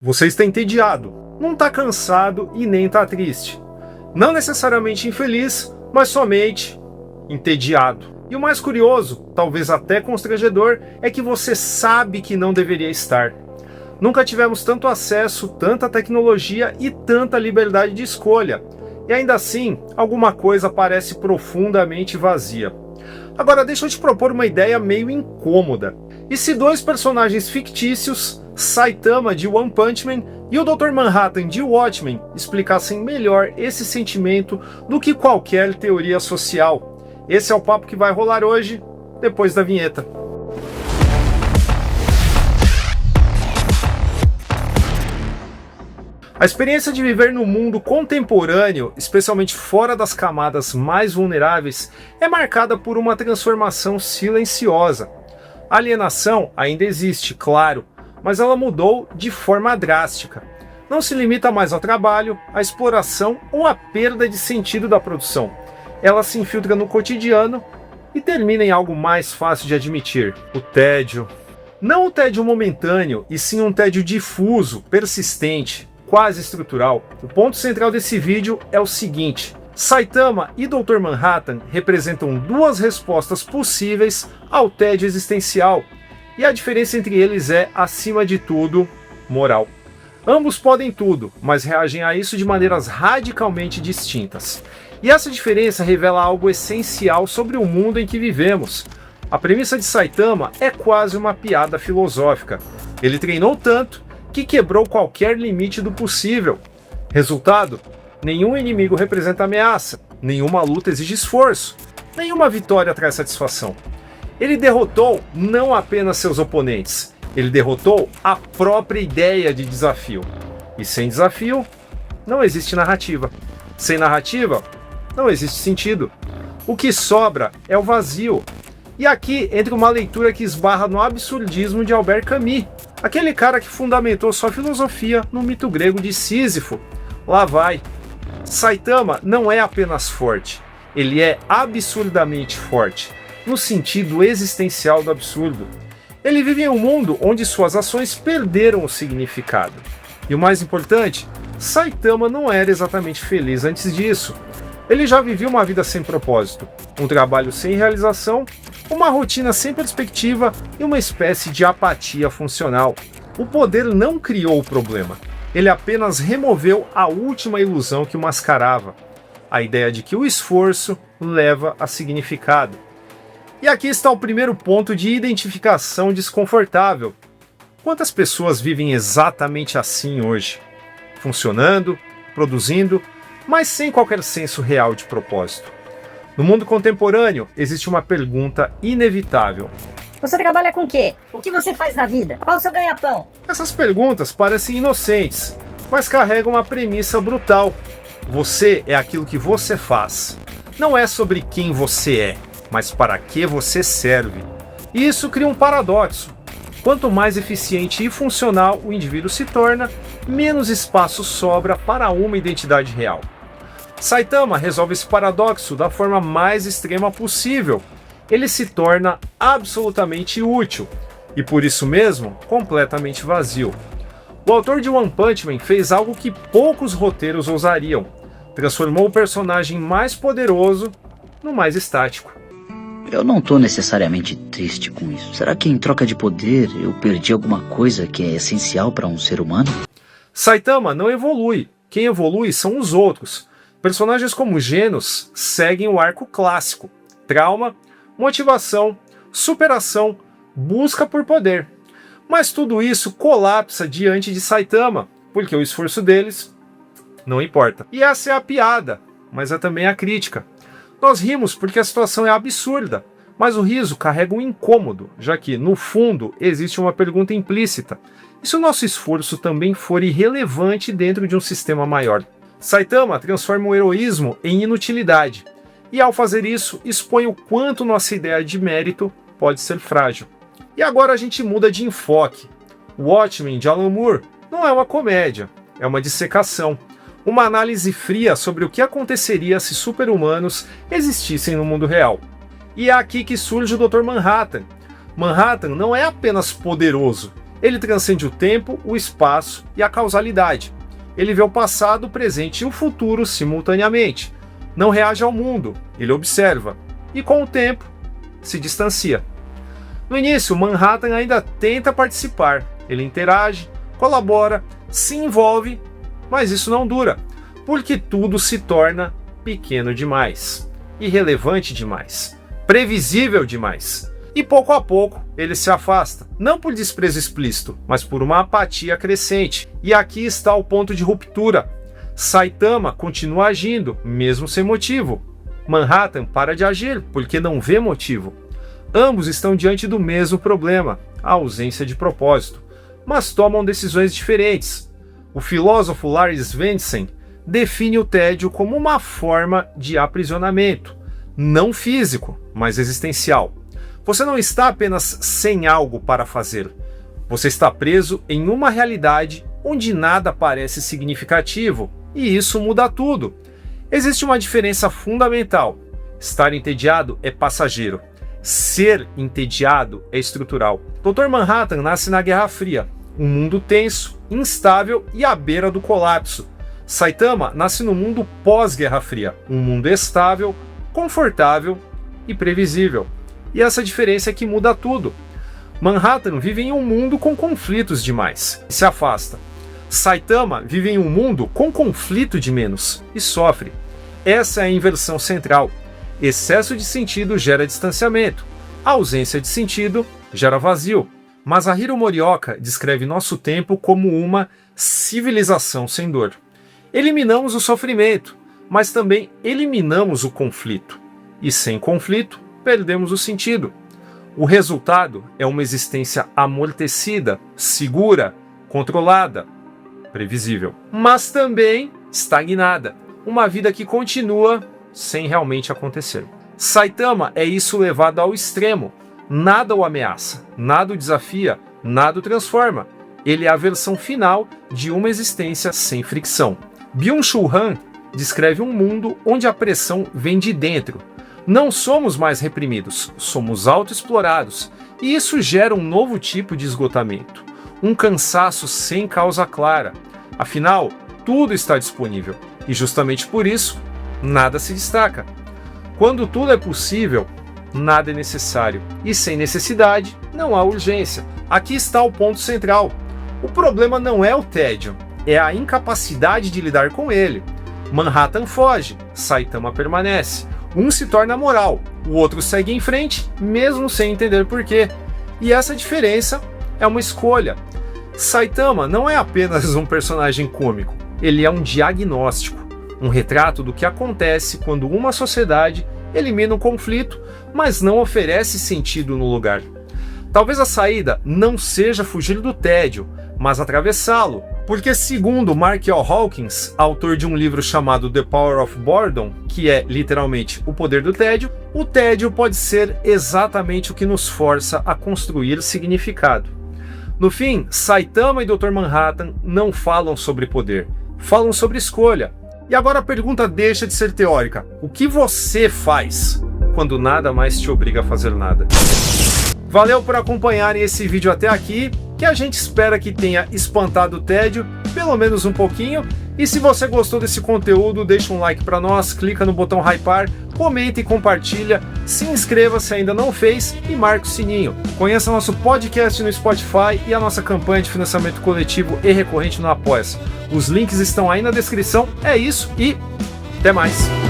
Você está entediado, não está cansado e nem está triste. Não necessariamente infeliz, mas somente entediado. E o mais curioso, talvez até constrangedor, é que você sabe que não deveria estar. Nunca tivemos tanto acesso, tanta tecnologia e tanta liberdade de escolha. E ainda assim, alguma coisa parece profundamente vazia. Agora deixa eu te propor uma ideia meio incômoda. E se dois personagens fictícios, Saitama de One Punch Man e o Dr. Manhattan de Watchmen, explicassem melhor esse sentimento do que qualquer teoria social? Esse é o papo que vai rolar hoje, depois da vinheta. A experiência de viver no mundo contemporâneo, especialmente fora das camadas mais vulneráveis, é marcada por uma transformação silenciosa. A alienação ainda existe, claro, mas ela mudou de forma drástica. Não se limita mais ao trabalho, à exploração ou à perda de sentido da produção. Ela se infiltra no cotidiano e termina em algo mais fácil de admitir: o tédio. Não o tédio momentâneo, e sim um tédio difuso, persistente, quase estrutural. O ponto central desse vídeo é o seguinte: Saitama e Dr. Manhattan representam duas respostas possíveis ao tédio existencial, e a diferença entre eles é, acima de tudo, moral. Ambos podem tudo, mas reagem a isso de maneiras radicalmente distintas. E essa diferença revela algo essencial sobre o mundo em que vivemos. A premissa de Saitama é quase uma piada filosófica. Ele treinou tanto que quebrou qualquer limite do possível. Resultado: nenhum inimigo representa ameaça, nenhuma luta exige esforço, nenhuma vitória traz satisfação. Ele derrotou não apenas seus oponentes, ele derrotou a própria ideia de desafio. E sem desafio, não existe narrativa. Sem narrativa, não existe sentido. O que sobra é o vazio. E aqui entra uma leitura que esbarra no absurdismo de Albert Camus, aquele cara que fundamentou sua filosofia no mito grego de Sísifo. Lá vai. Saitama não é apenas forte, ele é absurdamente forte, no sentido existencial do absurdo. Ele vive em um mundo onde suas ações perderam o significado. E o mais importante, Saitama não era exatamente feliz antes disso. Ele já vivia uma vida sem propósito, um trabalho sem realização, uma rotina sem perspectiva e uma espécie de apatia funcional. O poder não criou o problema. Ele apenas removeu a última ilusão que o mascarava, a ideia de que o esforço leva a significado. E aqui está o primeiro ponto de identificação desconfortável. Quantas pessoas vivem exatamente assim hoje? Funcionando, produzindo, mas sem qualquer senso real de propósito. No mundo contemporâneo, existe uma pergunta inevitável. Você trabalha com o quê? O que você faz na vida? Qual o seu ganha-pão? Essas perguntas parecem inocentes, mas carregam uma premissa brutal. Você é aquilo que você faz. Não é sobre quem você é, mas para que você serve. E isso cria um paradoxo. Quanto mais eficiente e funcional o indivíduo se torna, menos espaço sobra para uma identidade real. Saitama resolve esse paradoxo da forma mais extrema possível. Ele se torna absolutamente útil e, por isso mesmo, completamente vazio. O autor de One Punch Man fez algo que poucos roteiros ousariam: transformou o personagem mais poderoso no mais estático. Eu não tô necessariamente triste com isso. Será que em troca de poder eu perdi alguma coisa que é essencial para um ser humano? Saitama não evolui. Quem evolui são os outros. Personagens como Genos seguem o arco clássico: trauma, motivação, superação, busca por poder. Mas tudo isso colapsa diante de Saitama, porque o esforço deles não importa. E essa é a piada, mas é também a crítica. Nós rimos porque a situação é absurda, mas o riso carrega um incômodo, já que, no fundo, existe uma pergunta implícita: e se o nosso esforço também for irrelevante dentro de um sistema maior? Saitama transforma o heroísmo em inutilidade, e ao fazer isso, expõe o quanto nossa ideia de mérito pode ser frágil. E agora a gente muda de enfoque. O Watchmen de Alan Moore não é uma comédia, é uma dissecação. Uma análise fria sobre o que aconteceria se super-humanos existissem no mundo real. E é aqui que surge o Dr. Manhattan. Manhattan não é apenas poderoso, Ele transcende o tempo, o espaço e a causalidade. Ele vê o passado, o presente e o futuro simultaneamente. Não reage ao mundo, ele observa. E com o tempo, se distancia. No início, Manhattan ainda tenta participar. Ele interage, colabora, se envolve, mas isso não dura, porque tudo se torna pequeno demais, irrelevante demais, previsível demais. E pouco a pouco ele se afasta, não por desprezo explícito, mas por uma apatia crescente. E aqui está o ponto de ruptura. Saitama continua agindo, mesmo sem motivo. Manhattan para de agir, porque não vê motivo. Ambos estão diante do mesmo problema, a ausência de propósito, mas tomam decisões diferentes. O filósofo Larry Svensson define o tédio como uma forma de aprisionamento, não físico, mas existencial. Você não está apenas sem algo para fazer. Você está preso em uma realidade onde nada parece significativo, e isso muda tudo. Existe uma diferença fundamental. Estar entediado é passageiro. Ser entediado é estrutural. Dr. Manhattan nasce na Guerra Fria, um mundo tenso, instável e à beira do colapso. Saitama nasce no mundo pós-Guerra Fria, um mundo estável, confortável e previsível. E essa diferença é que muda tudo. Manhattan vive em um mundo com conflitos demais e se afasta. Saitama vive em um mundo com conflito de menos e sofre. Essa é a inversão central. Excesso de sentido gera distanciamento. A ausência de sentido gera vazio. Masahiro Morioka descreve nosso tempo como uma civilização sem dor. Eliminamos o sofrimento, mas também eliminamos o conflito. E sem conflito, perdemos o sentido. O resultado é uma existência amortecida, segura, controlada, previsível, mas também estagnada. Uma vida que continua sem realmente acontecer. Saitama é isso levado ao extremo. Nada o ameaça, nada o desafia, nada o transforma. Ele é a versão final de uma existência sem fricção. Byung-Chul Han descreve um mundo onde a pressão vem de dentro. Não somos mais reprimidos, somos autoexplorados, e isso gera um novo tipo de esgotamento, um cansaço sem causa clara. Afinal, tudo está disponível, e justamente por isso, nada se destaca. Quando tudo é possível, nada é necessário, e sem necessidade, não há urgência. Aqui está o ponto central. O problema não é o tédio, é a incapacidade de lidar com ele. Manhattan foge, Saitama permanece. Um se torna moral, o outro segue em frente, mesmo sem entender porquê. E essa diferença é uma escolha. Saitama não é apenas um personagem cômico, ele é um diagnóstico, um retrato do que acontece quando uma sociedade elimina um conflito, mas não oferece sentido no lugar. Talvez a saída não seja fugir do tédio, mas atravessá-lo. Porque, segundo Mark L. Hawkins, autor de um livro chamado The Power of Boredom, que é literalmente o poder do tédio, o tédio pode ser exatamente o que nos força a construir significado. No fim, Saitama e Dr. Manhattan não falam sobre poder, falam sobre escolha. E agora a pergunta deixa de ser teórica. O que você faz quando nada mais te obriga a fazer nada? Valeu por acompanharem esse vídeo até aqui, que a gente espera que tenha espantado o tédio, pelo menos um pouquinho. E se você gostou desse conteúdo, deixa um like para nós, clica no botão hypar, comenta e compartilha, se inscreva se ainda não fez e marque o sininho. Conheça nosso podcast no Spotify e a nossa campanha de financiamento coletivo e recorrente no Apoia-se. Os links estão aí na descrição. É isso e até mais!